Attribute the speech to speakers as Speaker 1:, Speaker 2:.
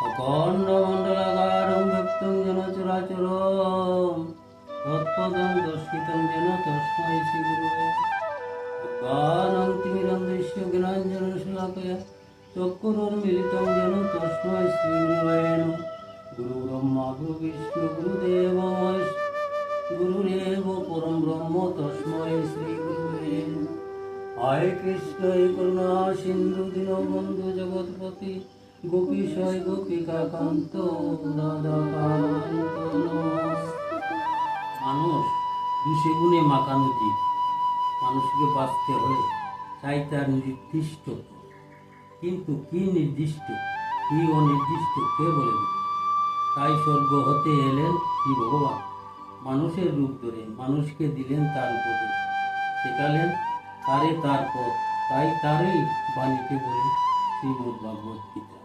Speaker 1: অখণ্ডমণ্ডলাকারং ব্যক্তং যেন চরাচরম তৎপদং দর্শিতং যেন তস্मै শ্রীগুরুবে অজ্ঞানং তিমিরন্ধস্য জ্ঞানাঞ্জনশলাকয়া চক্ষুরুন্মিলিतं যেন তস্मै শ্রীগুরুবে নমঃ। গুরু ব্রহ্মা গুরু বিষ্ণু গুরুদেব গুরুরেব পরম ব্রহ্ম তস্मै শ্রীগুরুবে নমঃ। হায় কৃষ্ণ হে করুণা সিন্ধু দীনবন্ধু জগৎপতি গোপীশয় গোপিকাকান্ত রাধাকান্ত নমস্তে। মানুষ দুষে গুণে মাখানো জীব। মানুষকে বাঁচতে হলে চাই তার নির্দিষ্ট, কিন্তু কি নির্দিষ্ট কি অনির্দিষ্ট কে বলে দিল? তাই স্বর্গ হতে এলেন শ্রী ভগবান মানুষের রূপ ধরে, মানুষকে দিলেন তার উপদেশ, শেখালেন তারে তার পথ। তাই তারই বাণীকে বলে শ্রীমদ্ ভাগবত গীতা।